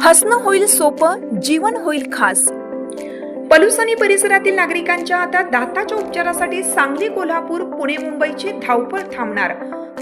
हसणं होईल सोपं, जीवन होईल खास। पलूस आणि परिसरातील नागरिकांच्या आता दाताच्या उपचारासाठी सांगली, कोल्हापूर, पुणे, मुंबईची धावपळ थांबणार।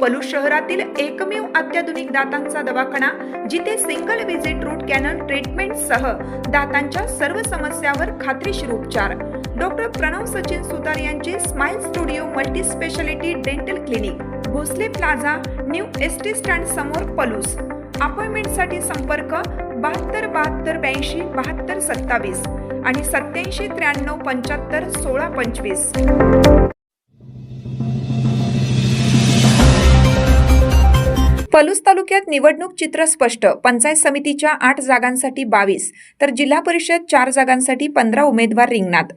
पलूस शहरातील एकमेव अत्याधुनिक दातांचा दवाखाना, जिथे single visit root canal treatment सह दातांच्या सर्व समस्यावर खात्रीशीर उपचार। डॉक्टर प्रणव सचिन सुतार यांचे smile studio multi speciality dental clinic, Bhosale plaza, new ST stand समोर, पलूस। अपॉइंटमेंटसाठी संपर्क 72 72 82 72 27 आणि 87 93 75 16 25। पलूस तालुक्यात निवडणूक चित्र स्पष्ट। पंचायत समितीच्या 8 जागांसाठी 22 तर जिल्हा परिषद 4 जागांसाठी 15 उमेदवार रिंगणात।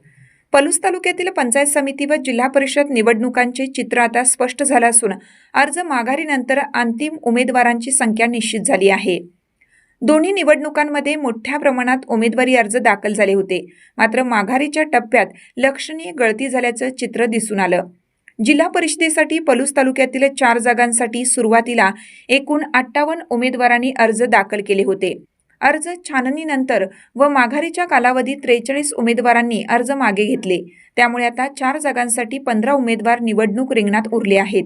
पलूस तालुक्यातील पंचायत समिती व जिल्हा परिषद निवडणुकांचे चित्र आता स्पष्ट झालं असून अर्ज माघारीनंतर अंतिम उमेदवारांची संख्या निश्चित झाली आहे। दोन्ही निवडणुकांमध्ये मोठ्या प्रमाणात उमेदवारी अर्ज दाखल झाले होते, मात्र माघारीच्या टप्प्यात लक्षणीय गळती झाल्याचं चित्र दिसून आलं। जिल्हा परिषदेसाठी पलूस तालुक्यातील 4 जागांसाठी सुरुवातीला एकूण 58 उमेदवारांनी अर्ज दाखल केले होते। अर्ज छाननीनंतर व माघारीच्या कालावधीत 43 उमेदवारांनी अर्ज मागे घेतले। त्यामुळे आता 4 जागांसाठी 15 उमेदवार निवडणूक रिंगणात उरले आहेत।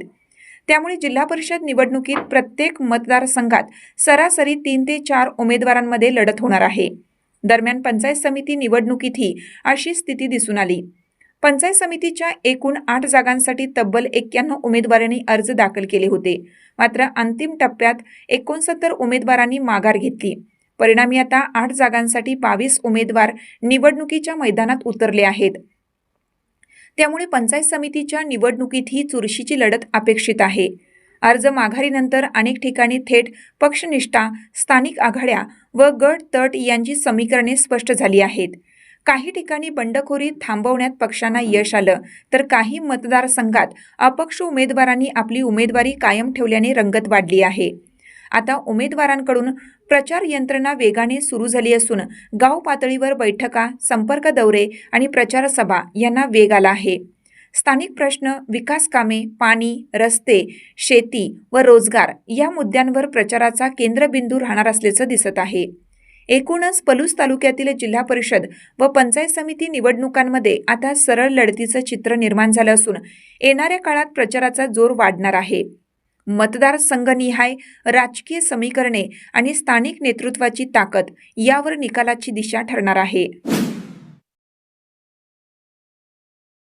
त्यामुळे जिल्हा परिषद निवडणुकीत प्रत्येक मतदारसंघात सरासरी 3 ते 4 उमेदवारांमध्ये लढत होणार आहे। दरम्यान पंचायत समिती निवडणुकीतही अशी स्थिती दिसून आली। पंचायत समितीच्या एकूण 8 जागांसाठी तब्बल 91 उमेदवारांनी अर्ज दाखल केले होते, मात्र अंतिम टप्प्यात 69 उमेदवारांनी माघार घेतली। परिणामी आता 8 जागांसाठी 22 उमेदवार निवडणुकीच्या मैदानात उतरले आहेत। त्यामुळे पंचायत समितीच्या निवडणुकीत ही चुरशीची लढत अपेक्षित आहे। अर्ज माघारीनंतर अनेक ठिकाणी थेट पक्षनिष्ठा, स्थानिक आघाड्या व गट तट यांची समीकरणे स्पष्ट झाली आहेत। काही ठिकाणी बंडखोरी थांबवण्यात पक्षांना यश आलं, तर काही मतदारसंघात अपक्ष उमेदवारांनी आपली उमेदवारी कायम ठेवल्याने रंगत वाढली आहे। आता उमेदवारांकडून प्रचार यंत्रणा वेगाने सुरू झाली असून गाव पातळीवर बैठका, संपर्क दौरे आणि प्रचार सभा यांना वेग आला आहे। स्थानिक प्रश्न, विकास कामे, पाणी, रस्ते, शेती व रोजगार या मुद्द्यांवर प्रचाराचा केंद्रबिंदू राहणार असल्याचं दिसत आहे। एकूणच पलूस तालुक्यातील जिल्हा परिषद व पंचायत समिती निवडणुकांमध्ये आता सरळ लढतीचं चित्र निर्माण झालं असून येणाऱ्या काळात प्रचाराचा जोर वाढणार आहे। मतदारसंघनिहाय राजकीय समीकरणे आणि स्थानिक नेतृत्वाची ताकद यावर निकालाची दिशा ठरणार आहे।